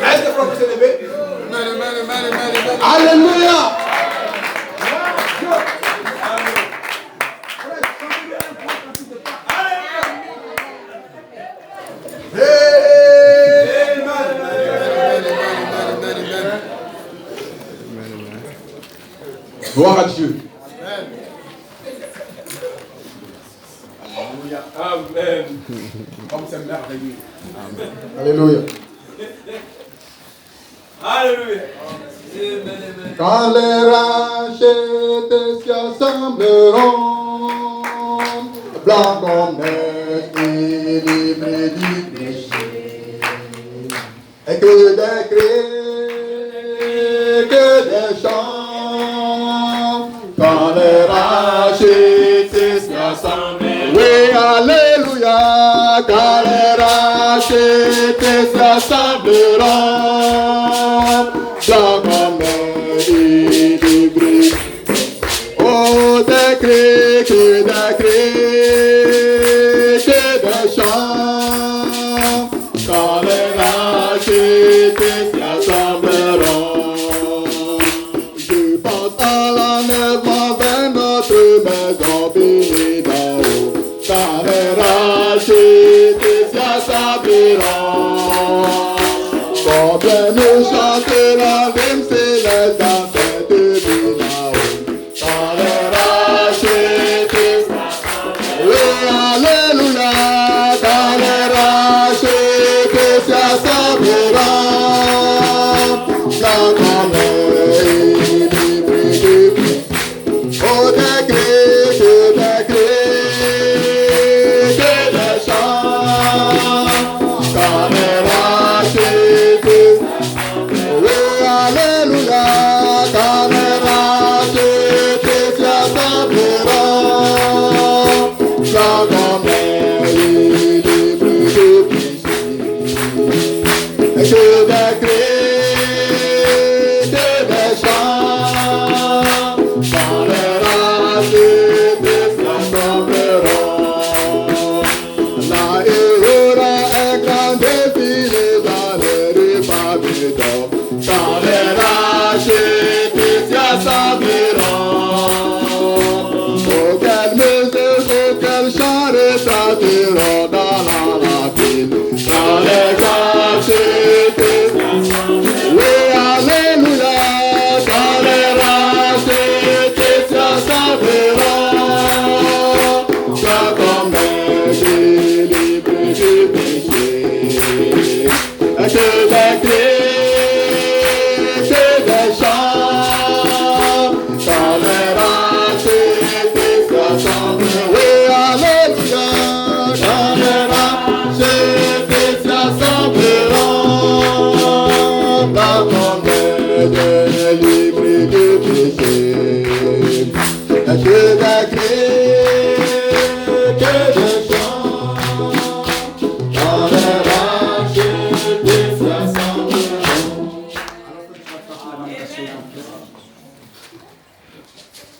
Est-ce que le frère peut se lever? Amen, amen, amen, amen, amen. Alléluia. Gloire à Dieu. Amen. Comme c'est merveilleux. Alléluia. Alléluia. Quand les rachetés s'assembleront, blancs comme neige et libres du péché, et que des cris, que des chants, quand les rachetés s'assembleront. Oui, alléluia, quand les rachetés s'assembleront.